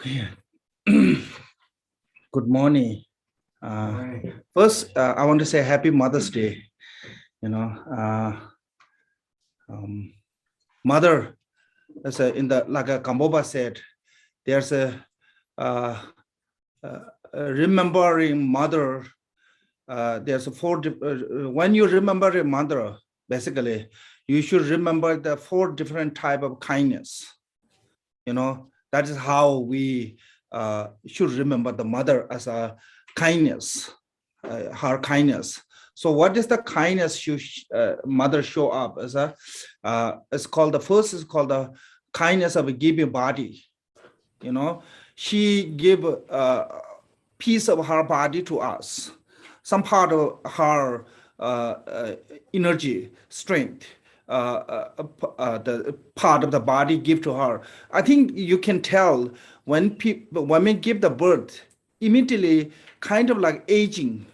Okay. Good morning. First, I want to say Happy Mother's Day. Mother, as in the like Kamboba said, there's a remembering mother. There's a four. When you remember a mother, basically, you should remember the 4 different type of kindness. That is how we should remember the mother as a kindness, her kindness. So what is the kindness mother show up as a? It's called the first is called the kindness of a giving body. She give a piece of her body to us, some part of her energy, strength. The part of the body give to her. I think you can tell when women give the birth, immediately kind of like aging,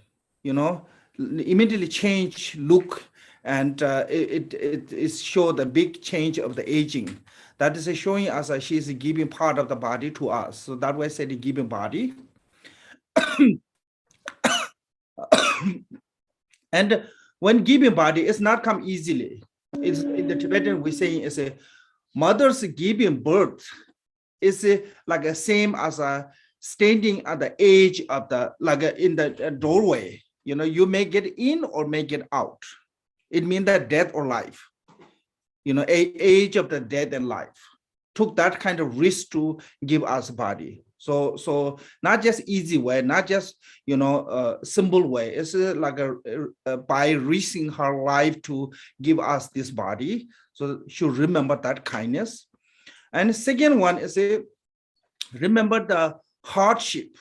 immediately change look, and it show the big change of the aging. That is showing us that she is giving part of the body to us. So that way I say the giving body. And when giving body, it's not come easily. It's in the Tibetan we say is a mother's giving birth is like the same as a standing at the edge of the like in the doorway. You may get in or may get out. It means that death or life. Age of the death and life. Took that kind of risk to give us body. So not just easy way, not just simple way. It's like by risking her life to give us this body. So should remember that kindness. And the second one is remember the hardship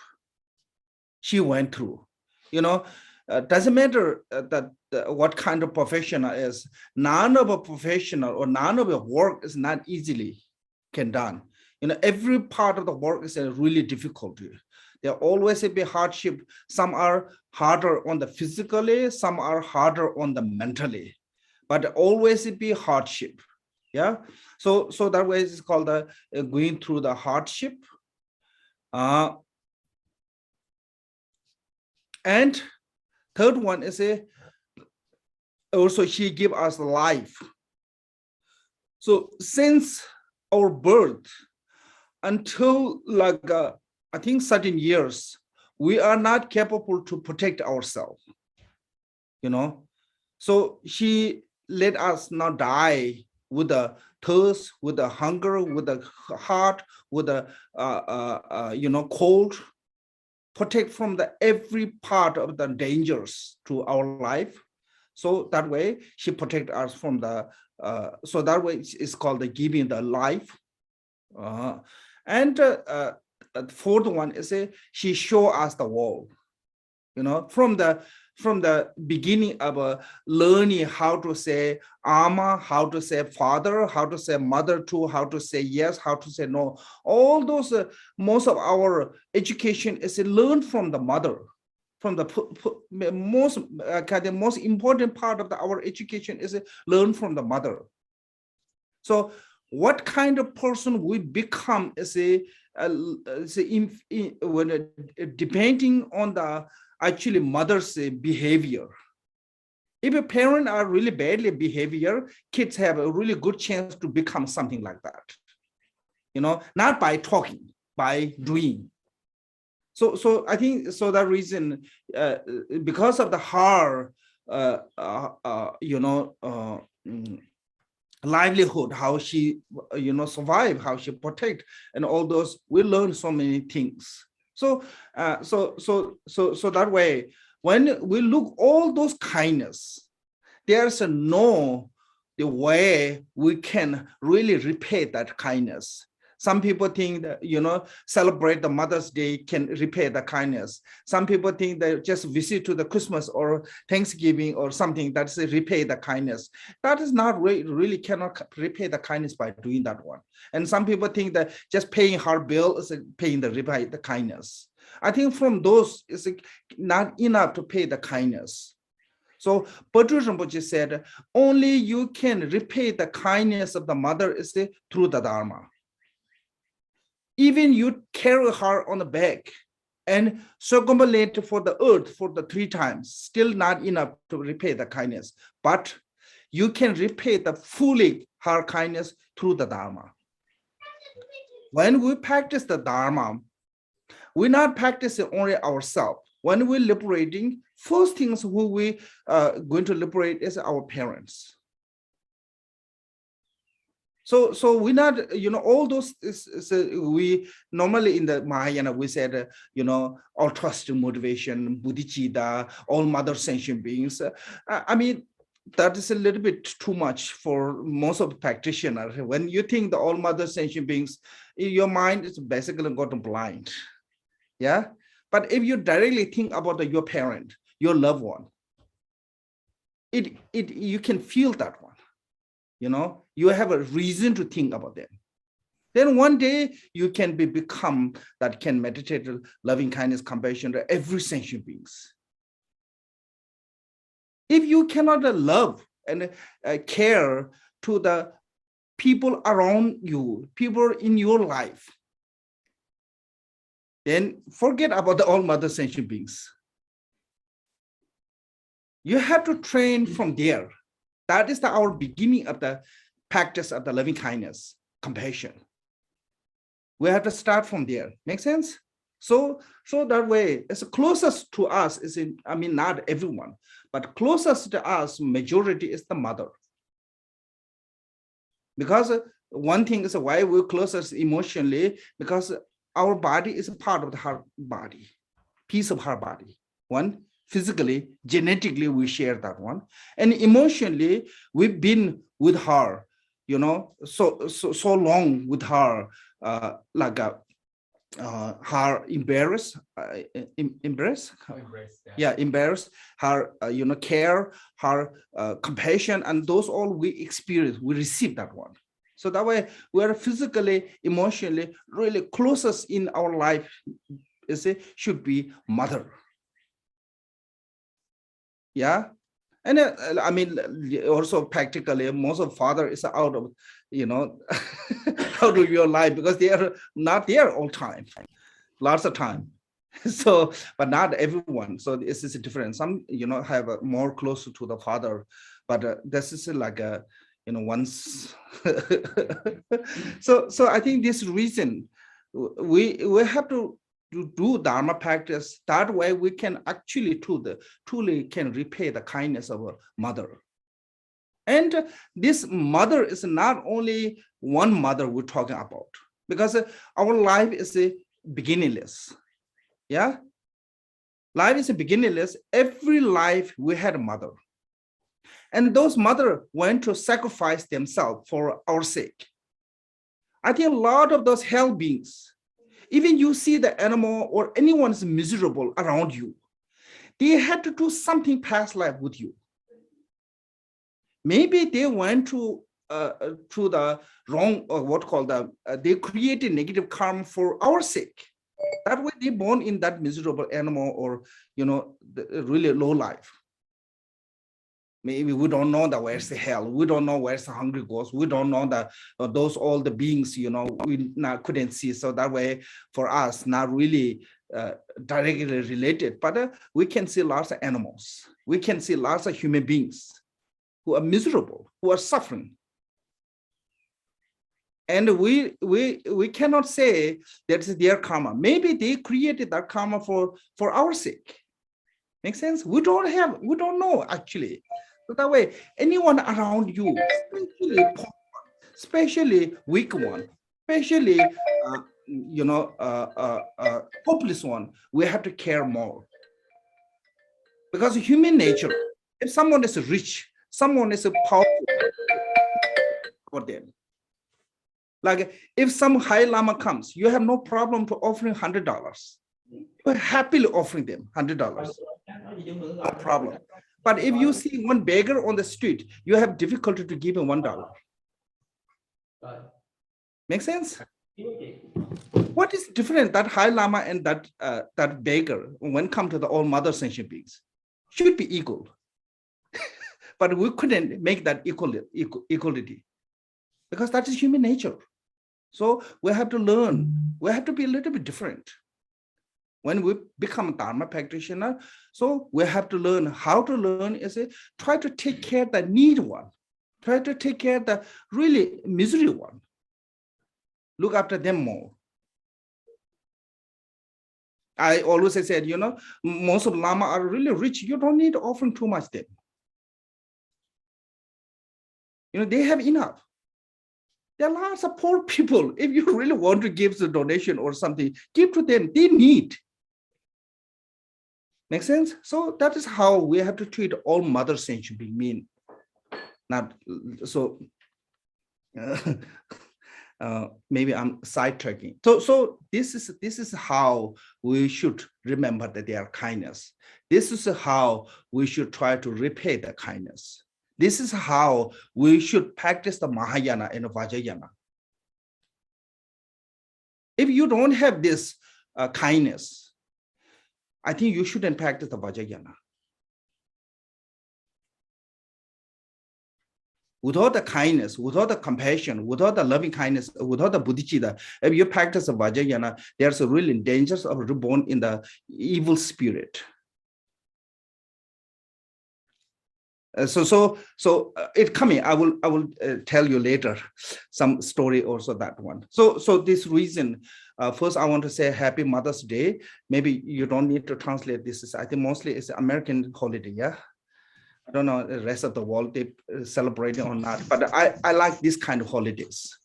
she went through. Doesn't matter that what kind of professional is. None of a professional or none of a work is not easily can done. Every part of the work is a really difficult. There always be hardship. Some are harder on the physically, some are harder on the mentally, but always be hardship. Yeah. So that way it's called the going through the hardship. And third one is also she give us life. So since our birth until like I think certain years, we are not capable to protect ourselves. So she let us not die with the thirst, with the hunger, with the heart, with the cold. Protect from the every part of the dangers to our life. So that way she protect us from the. So that way it's called the giving the life. And the fourth one is she show us the world. From the beginning of learning how to say ama, how to say father, how to say mother too, how to say yes, how to say no. All those, most of our education is learned from the mother. From the most important part of our education is learn from the mother. So what kind of person we become is depending on the actually mother's behavior. If a parent are really badly behavior, kids have a really good chance to become something like that. Not by talking, by doing. So I think so that reason, because of the hard, livelihood, how she survive, how she protect, and all those, we learn so many things. So that way, when we look all those kindness, there's the way we can really repay that kindness. Some people think that, celebrate the Mother's Day can repay the kindness. Some people think that just visit to the Christmas or Thanksgiving or something, that's repay the kindness. That is not really cannot repay the kindness by doing that one. And some people think that just paying her bill is paying repay the kindness. I think from those, it's not enough to pay the kindness. So Padmasambhava Rinpoche said, only you can repay the kindness of the mother is through the Dharma. Even you carry her on the back and circumambulate for the earth for the 3 times, still not enough to repay the kindness. But you can repay the fully her kindness through the Dharma. When we practice the Dharma, we're not practicing only ourselves. When we're liberating, first things who we going to liberate is our parents. So we're not, all those, we normally in the Mahayana, we said, all trust motivation, bodhicitta, all mother sentient beings. I mean, that is a little bit too much for most of the practitioners. When you think the all mother sentient beings, your mind is basically gotten blind. Yeah. But if you directly think about your parent, your loved one, you can feel that one. You have a reason to think about them. Then one day you can become that can meditate loving kindness, compassion to every sentient beings. If you cannot love and care to the people around you, people in your life, then forget about the all mother sentient beings. You have to train from there. That is our beginning of the practice of the loving kindness, compassion. We have to start from there. Make sense? So that way, it's closest to us is not everyone, but closest to us, majority is the mother. Because one thing is why we're closest emotionally, because our body is a part of her body, piece of her body. One, physically, genetically, we share that one. And emotionally, we've been with her, so long with her, her embarrassed, her, care, her compassion, and those all we experience, we receive that one. So that way, we are physically, emotionally, really closest in our life, should be mother. Yeah. And also practically, most of father is out of, out of your life because they are not there all time, lots of time. So, but not everyone. So this is different. Some, have a more closer to the father, but this is like a, once. So I think this reason we have to do Dharma practice. That way we can actually truly can repay the kindness of a mother. And this mother is not only one mother we're talking about, because our life is beginningless. Yeah. Life is beginningless. Every life we had a mother. And those mothers went to sacrifice themselves for our sake. I think a lot of those hell beings, even you see the animal or anyone's miserable around you, they had to do something past life with you. Maybe they went to the wrong, or what called they created negative karma for our sake. That way they born in that miserable animal or, the really low life. Maybe we don't know that where's the hell. We don't know where's the hungry ghost. We don't know that those all the beings, we couldn't see. So that way, for us, not really directly related, but we can see lots of animals. We can see lots of human beings who are miserable, who are suffering. And we cannot say that's their karma. Maybe they created that karma for our sake. Make sense? We don't know actually. So that way, anyone around you, especially weak one, especially hopeless one, we have to care more. Because human nature, if someone is rich, someone is powerful for them. Like if some high lama comes, you have no problem to offering $100. You're happily offering them $100. No problem. But if you see one beggar on the street, you have difficulty to give him $1. Make sense? What is different that high lama and that beggar when come to the all mother sentient beings? Should be equal. But we couldn't make that equality because that is human nature. So we have to learn. We have to be a little bit different. When we become a Dharma practitioner, so we have to learn how to learn is try to take care of the need one. Try to take care of the really misery one. Look after them more. I always said, most of the Lama are really rich. You don't need to offer too much them. They have enough. There are lots of poor people. If you really want to give the donation or something, give to them. They need. Make sense? So that is how we have to treat all mother sentient being mean. Not so. Maybe I'm sidetracking. So this is how we should remember that they are kindness. This is how we should try to repay the kindness. This is how we should practice the Mahayana and Vajrayana. If you don't have this kindness, I think you shouldn't practice the Vajrayana. Without the kindness, without the compassion, without the loving kindness, without the bodhicitta, if you practice the Vajrayana, there's a real danger of reborn in the evil spirit. So it coming. I will tell you later some story also that one. So this reason, first I want to say Happy Mother's Day. Maybe you don't need to translate this. I think mostly it's American holiday. Yeah. I don't know the rest of the world they celebrate it or not, but I like this kind of holidays.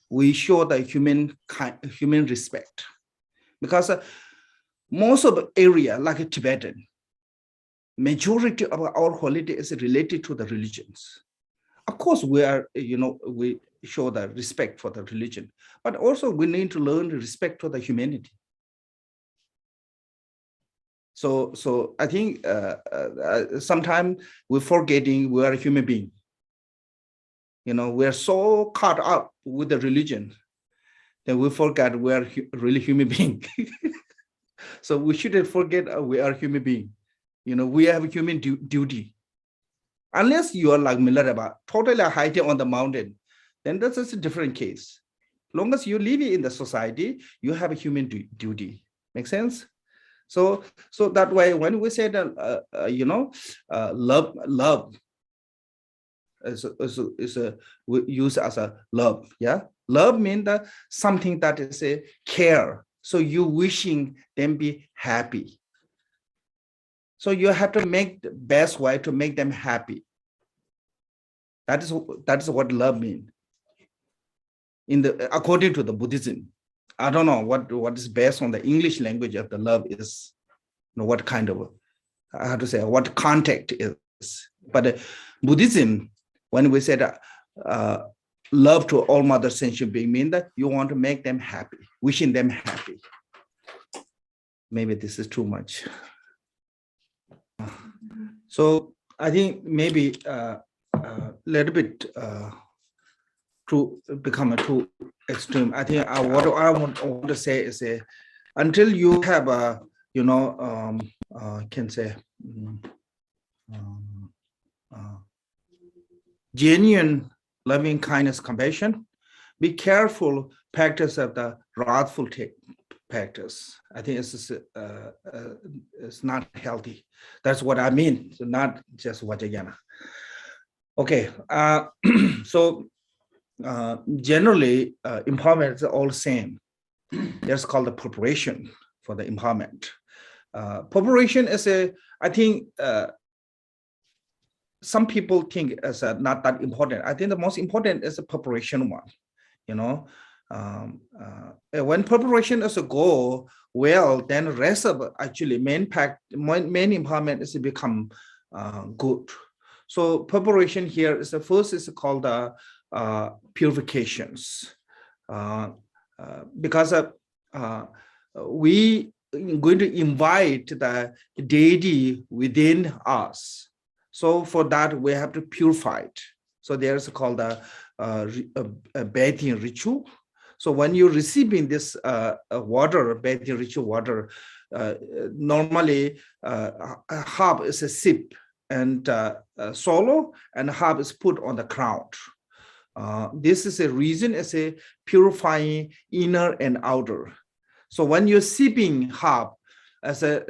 We show the human respect, because most of the area like a Tibetan, majority of our holiday is related to the religions. Of course, we are we show the respect for the religion, but also we need to learn the respect for the humanity. So I think sometimes we're forgetting we are a human being. We're so caught up with the religion that we forget we are really human being. So we shouldn't forget we are human being. We have a human duty. Unless you are like Milarepa, totally hiding on the mountain, then that's a different case. As long as you live in the society, you have a human duty. Make sense? So that way, when we say that, love is we use as a love. Yeah, love means that something that is a care. So you wishing them be happy. So you have to make the best way to make them happy. That is what love means. According to the Buddhism. I don't know what is based on the English language of the love is, what kind of, I have to say, what contact is. But Buddhism, when we said love to all mother sentient being, mean that you want to make them happy, wishing them happy. Maybe this is too much. So I think maybe a little bit to become too extreme. I think what I want to say is until you have a can say genuine loving kindness, compassion, be careful practice of the wrathful practice. I think it's not healthy. That's what I mean. So not just Vajrayana. Okay. So generally, empowerment is all the same. That's called the preparation for the empowerment. Preparation is I think some people think it's not that important. I think the most important is the preparation one. When preparation is a goal, well, then the rest of actually main empowerment is to become good. So preparation here is the first is called purifications, because we going to invite the deity within us. So for that we have to purify it. So there's called a bathing ritual. So when you're receiving this water, bathing ritual water, normally half is a sip and swallow, and half is put on the crown. This is a reason as a purifying inner and outer. So when you're sipping herb as a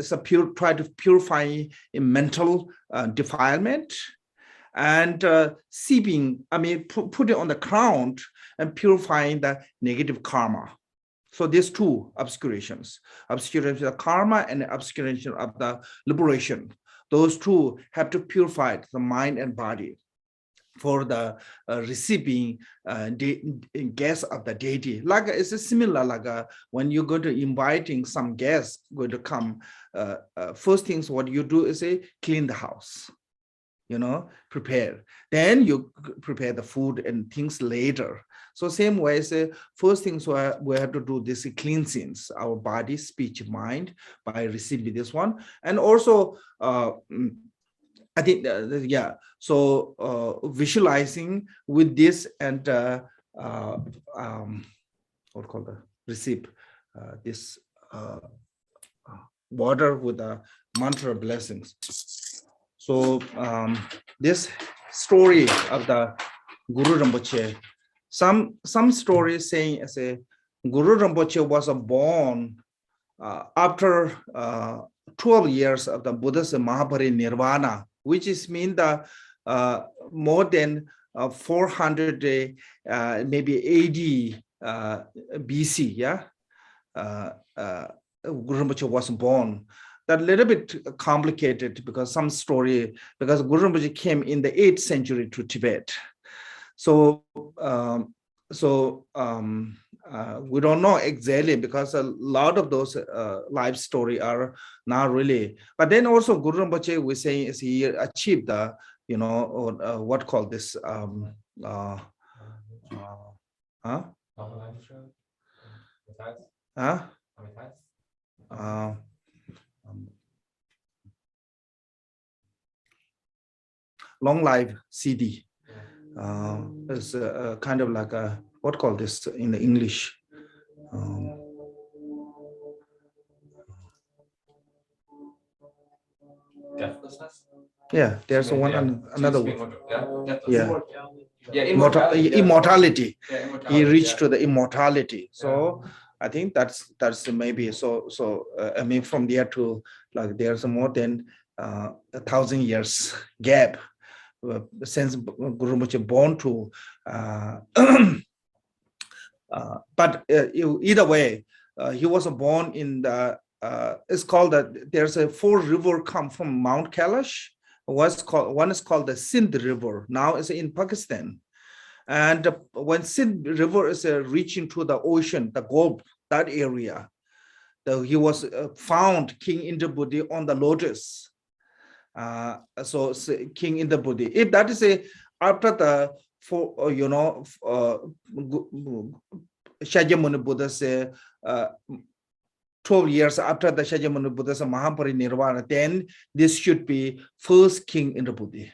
try to purify a mental defilement, and sipping, I mean, put it on the ground and purifying the negative karma. So there's two obscurations of the karma and the obscuration of the liberation. Those two have to purify the mind and body for the receiving guests of the deity. Like it's similar, like when you go to inviting some guests going to come, first things what you do is clean the house, prepare. Then you prepare the food and things later. So same way, first things we have to do this cleansings, our body, speech, mind by receiving this one. And also, I think, so visualizing with this and what called the receive this water with the mantra blessings. So this story of the Guru Rinpoche, some stories saying as a Guru Rinpoche was born after 12 years of the Buddha's Mahaparinirvana, which is mean the more than 400 maybe AD BC, yeah. Guru Rinpoche was born. That little bit complicated because some story, because Guru Rinpoche came in the 8th century to Tibet. So we don't know exactly because a lot of those life story are not really. But then also Guru Rinpoche, we say, is he achieved the, what called this, long life CD. It's kind of like a, what called this in the English? Deathlessness? Yeah, there's another one. Yeah, immortality. He reached to the immortality. So I think that's maybe so. I mean, from there to like there's more than 1,000 years gap since Guru Rinpoche born to. But either way, he was born in the. It's called that. There's a 4 river come from Mount Kailash. One is called the Sindh River. Now it's in Pakistan. And when Sindh River is reaching to the ocean, the Gulf, that area, he was found King Indrabhuti on the lotus. So King Indrabhuti. If that is after the Shakyamuni Buddha's 12 years after the Shakyamuni Buddha's Mahaparinirvana, then this should be first King Indrabhuti,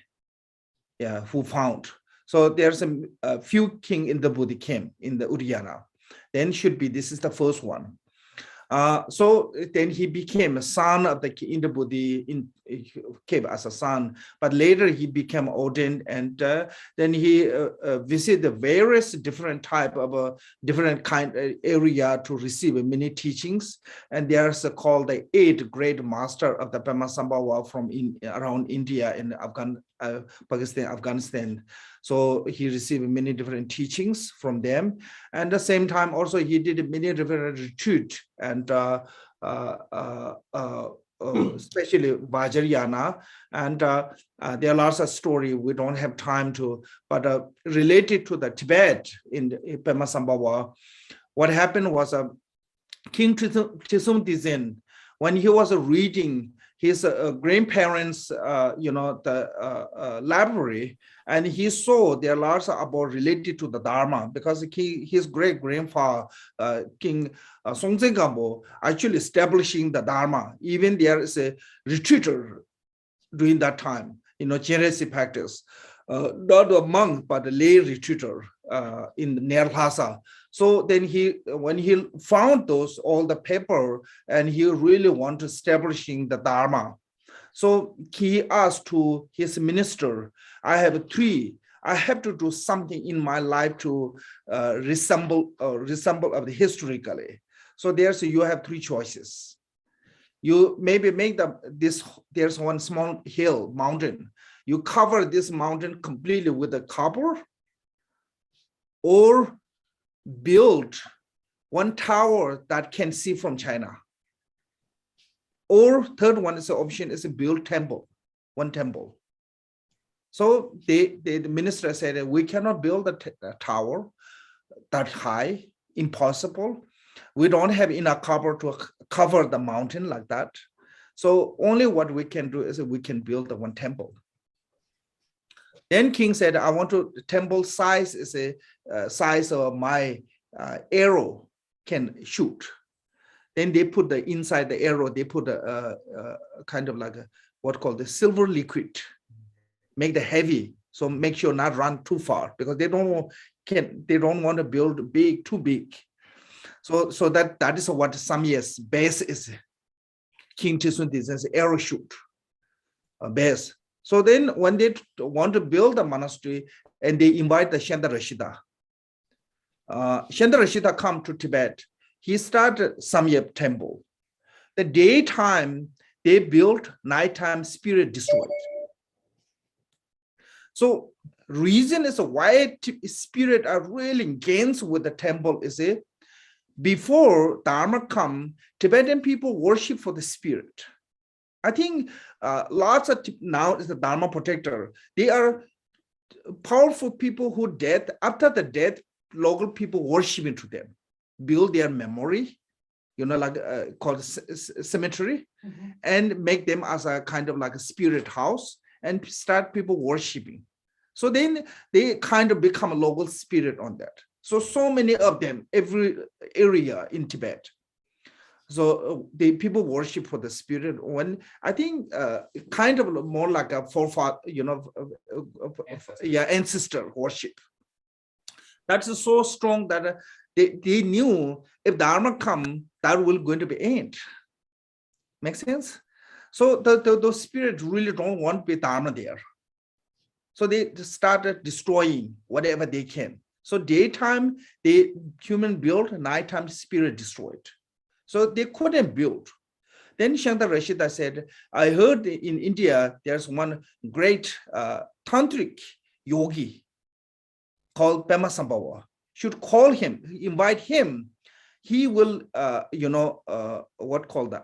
who found. So there's a few King Indrabhuti came in the Udayana. Then should be, this is the first one. So then he became a son of the Indrabhuti, came as a son, but later he became ordained, and then he visited the various different type of different kind of area to receive many teachings. And there's called the 8th great master of the Padmasambhava from around India and Pakistan, Afghanistan. So he received many different teachings from them. And at the same time, also he did many different retreats, and especially Vajrayana. And there are lots of story we don't have time to, but related to the Tibet in Padmasambhava, what happened was King Tsultrim Tenzin, when he was reading his grandparents, the library, and he saw there are lots about related to the Dharma, because his great grandfather, King Songtsen Gampo, actually establishing the Dharma. Even there is a retreater during that time, generosity practice, not a monk but a lay retreater in near Lhasa. So then when he found all the paper, and he really want to establishing the Dharma. So he asked to his minister, I have 3 I have to do something in my life to resemble of the historically. So you have three choices. You maybe make there's one small hill, mountain. You cover this mountain completely with a copper, or build one tower that can see from China. Or third one is the option is to build temple, one temple. So the minister said, we cannot build a tower that high, impossible. We don't have enough copper to cover the mountain like that. So only what we can do is we can build the one temple. Then king said, I want to, temple size is a size of my arrow can shoot. Then they put inside the arrow, they put a kind of like what called the silver liquid, make the heavy. So make sure not run too far, because they don't want to build too big. So that is what Samye's base is. King Tsultrim Tenzin arrow shoot base. So then when they want to build a monastery, and they invite the Shanda Rashida. Shanda Rashida come to Tibet. He started Samye temple. The daytime they built, nighttime spirit destroyed. So reason is why spirit are really against with the temple is before Dharma come, Tibetan people worship for the spirit. I think lots of now is the Dharma protector. They are powerful people who dead, after the death, local people worshiping to them, build their memory, like called cemetery, and make them as a kind of like a spirit house and start people worshiping. So then they kind of become a local spirit on that. So many of them, every area in Tibet. So the people worship for the spirit. When I think kind of more like a forefather, ancestor worship. That's so strong that they knew if Dharma come, that will going to be end. Make sense? So those spirits really don't want to be Dharma there. So they started destroying whatever they can. So daytime, they human built, nighttime spirit destroyed. So they couldn't build. Then Shanda Rashida said, I heard in India, there's one great tantric yogi called Padmasambhava. Should call him, invite him. He will,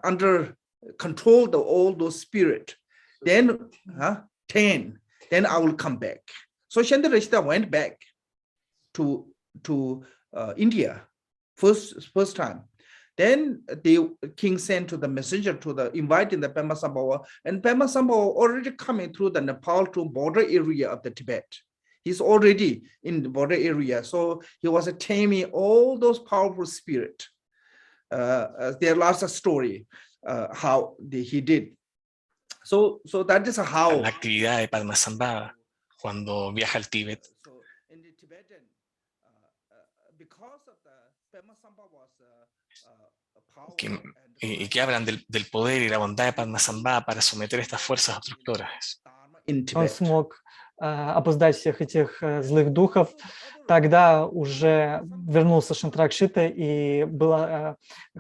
under control all those spirit. Then 10, then I will come back. So Shanda Rashida went back to India first time. Then the king sent to the messenger to inviting the Padmasambhava, and Padmasambhava already coming through the Nepal to border area of the Tibet. He's already in the border area, so he was taming all those powerful spirit. There are lots of story how he did. So that is how la actividad de Padmasambhava cuando viaja al Tíbet. So in the Tibetan, because of the Padmasambhava's power y que hablan del poder y la bondad de Padmasambhava para someter estas fuerzas obstructoras. Он смог обуздать всех этих злых духов. Тогда уже вернулся Шантракшита и было...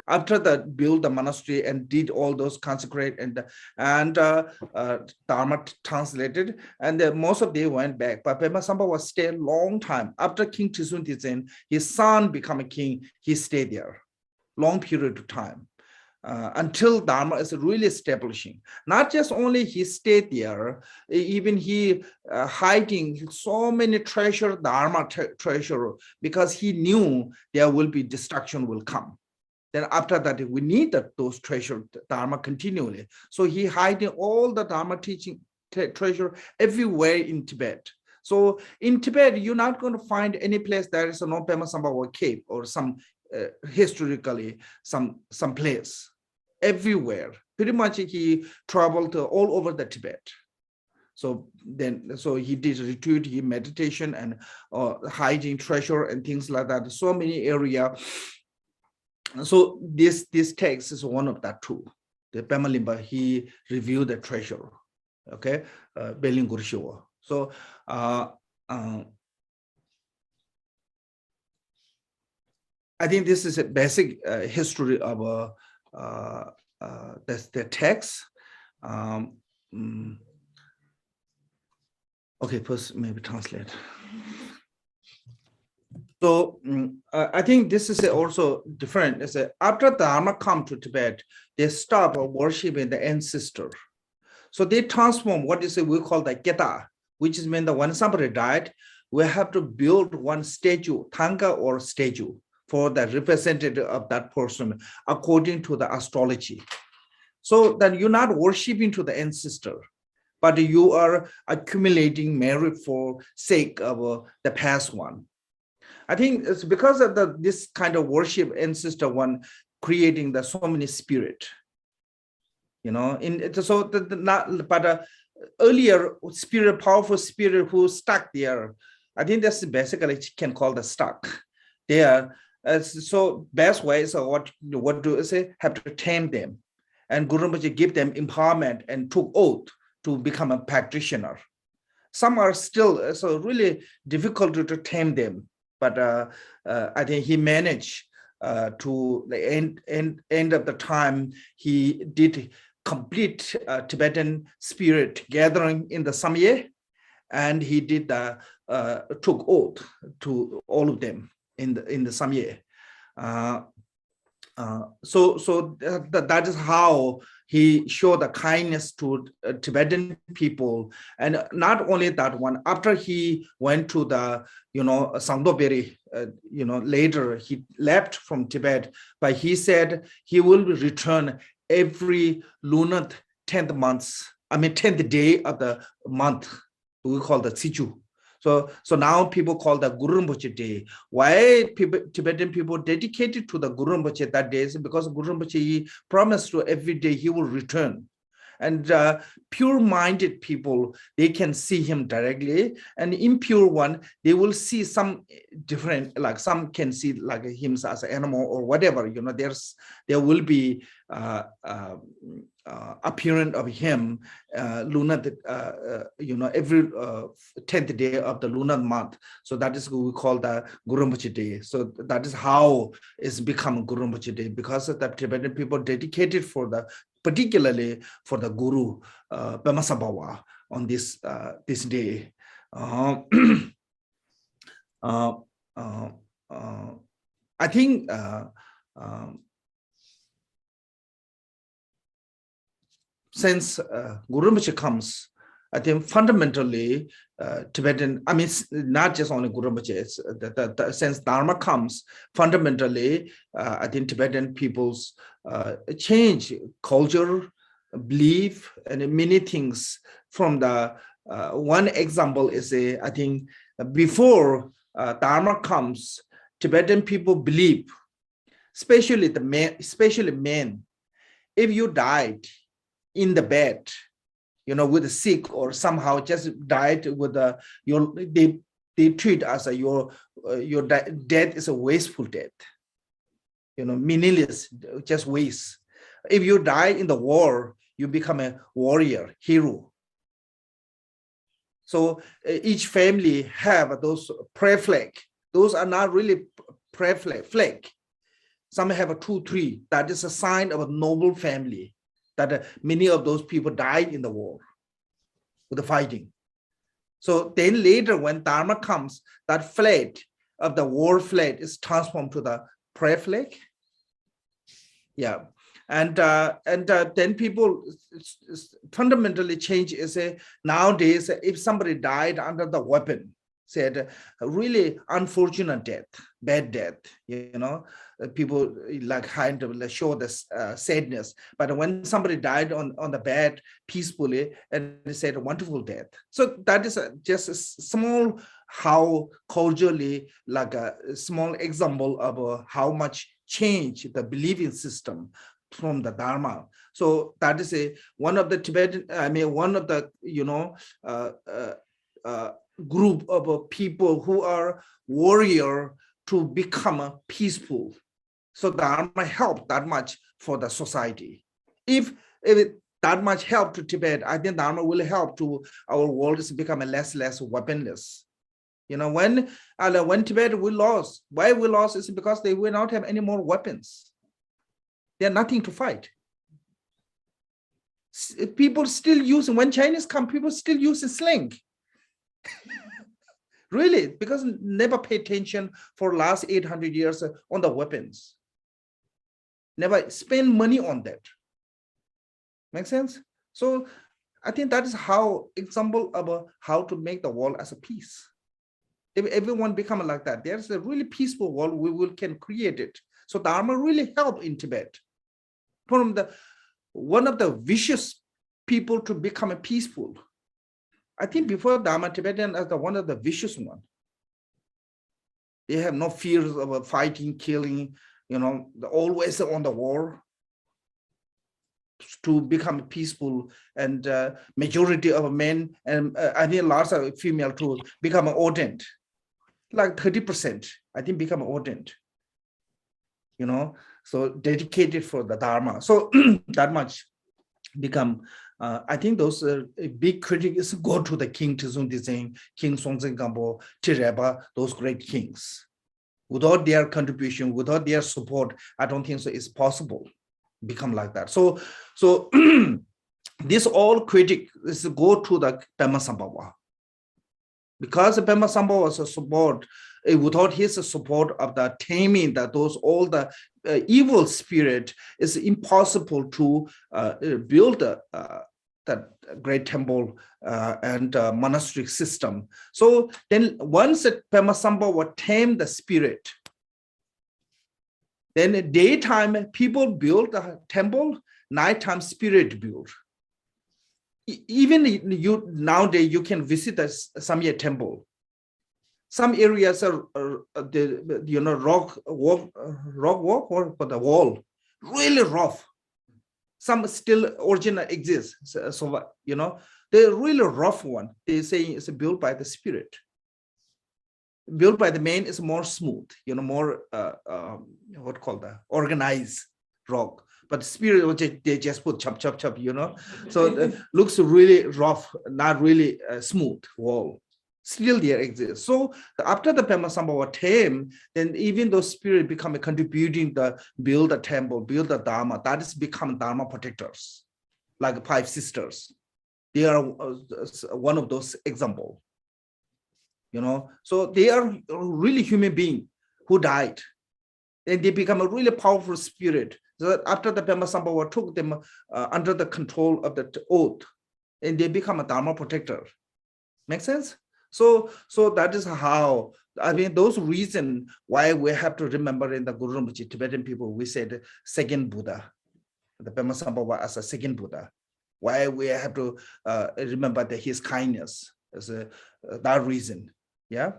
After that, built the monastery and did all those consecrate and Dharma translated, and most of them went back. But Padmasambhava was stay a long time. After King Tsultrim Tenzin, his son became a king, he stayed there long period of time. Until Dharma is really establishing. Not just only he stayed there, even he hiding so many treasure, Dharma treasure, because he knew there will be destruction will come. Then after that, we need those treasure Dharma continually. So he hiding all the Dharma teaching treasure everywhere in Tibet. So in Tibet, you're not going to find any place there is no Padmasambhava cave or some historically some place. Everywhere, pretty much he traveled all over the Tibet. So he did retreat, he meditation and hiding treasure and things like that. So many area. So this text is one of that too. The Pemalimba, he reviewed the treasure. Okay, Belin Guru Shiva. So I think this is a basic history of the text. Okay, first maybe translate. So I think this is also different. It's after Dharma come to Tibet, they stop worshiping the ancestor. So they transform what is we call the geta, which is mean that when somebody died, we have to build one statue, tanga or statue, for the representative of that person according to the astrology. So that you're not worshiping to the ancestor, but you are accumulating merit for sake of the past one. I think it's because of this kind of worship ancestor one creating so many spirit, earlier spirit, powerful spirit who stuck there. I think that's basically can call the stuck there. So best way is what do I say? Have to tame them, and Guru Rinpoche give them empowerment and took oath to become a practitioner. Some are still so really difficult to tame them, but I think he managed to the end of the time. He did complete Tibetan spirit gathering in the Samye, and he did took oath to all of them in the Samye. So that is how he showed the kindness to Tibetan people. And not only that one, after he went to the Sangdoberi, later he left from Tibet, but he said he will return every lunar 10th day of the month. We call the Sichu. So now people call the Guru Rinpoche Day. Why Tibetan people dedicated to the Guru Rinpoche that day is because Guru Rinpoche promised to every day he will return. And pure-minded people, they can see him directly. And impure one, they will see some different, like some can see like him as an animal or whatever. There will be appearance of him lunar, every 10th day of the lunar month. So that is what we call the Guru Rinpoche Day. So that is how it's become Guru Rinpoche Day, because of the Tibetan people dedicated particularly for the Guru Padmasambhava on this day. I think since Guru Rinpoche comes, I think fundamentally Tibetan, I mean, not just only Guru Rinpoche, it's since Dharma comes, fundamentally, I think Tibetan people's change culture, belief, and many things from the, one example is, I think before Dharma comes, Tibetan people believe, especially men, if you died in the bed, with a sick or somehow just died with they treat as your death is a wasteful death, meaningless, just waste. If you die in the war, you become a warrior, hero. So each family have those prayer flag. Those are not really prayer flag. Some have a 2, 3. That is a sign of a noble family, that many of those people died in the war with the fighting. So then later when Dharma comes, that flag of the war flag is transformed to the prayer flag. Yeah. And then people fundamentally change is nowadays, if somebody died under the weapon, said a really unfortunate death, bad death, people like kind of show this sadness. But when somebody died on the bed peacefully, and they said a wonderful death. So that is just a small, how culturally, like a small example of how much change the believing system from the Dharma. So that is one of the Tibetan, one of the, group of people who are warrior to become peaceful. So Dharma helped that much for the society. If that much help to Tibet, I think Dharma will help to our world to become less weaponless. You know, when Tibet we lost, why we lost is because they will not have any more weapons. They have nothing to fight. People still using, when Chinese come, people still using sling. Really, because never pay attention for last 800 years on the weapons. Never spend money on that. Make sense? So I think that is how example of how to make the world as a peace. If everyone become like that, there's a really peaceful world we can create it. So Dharma really help in Tibet. From one of the vicious people to become peaceful. I think before Dharma, Tibetan is one of the vicious one. They have no fears of fighting, killing, you know, always on the war. To become peaceful, and majority of men and I think lots of female to become ordained, like 30%, I think become ordained, you know, so dedicated for the Dharma. So that much become, I think those big critics go to the King Tenzin Rinpoche, King Songtsen Gampo, Tireba, those great kings. Without their contribution, without their support, I don't think so it's possible. Become like that. So this all critic is go to the Padmasambhava. Because the Padmasambhava was a support, without his support of the taming that those all the evil spirit, is impossible to build that great temple and monastic system. So then once the Padmasambhava tamed the spirit, then at daytime, people build the temple, nighttime spirit build. Even nowadays, you can visit the Samye temple. Some areas are rock walk or for the wall, really rough. Some still original exists. So you know, the really rough one, they say it's built by the spirit. Built by the man is more smooth, you know, more what called the organized rock. But spirit, they just put chop, chop, chop, you know. So it looks really rough, not really smooth wall. Still there exists. So after the Padmasambhava came, then even those spirit become contributing the build the temple, build the Dharma. That is become Dharma protectors, like 5 sisters. They are one of those examples. You know, so they are really human being who died, and they become a really powerful spirit. So that after the Padmasambhava took them under the control of the oath, and they become a Dharma protector. Make sense? So that is how, I mean, those reasons why we have to remember in the Guru Rinpoche, Tibetan people, we said second Buddha, the Padmasambhava as a second Buddha. Why we have to remember that his kindness is that reason. Yeah.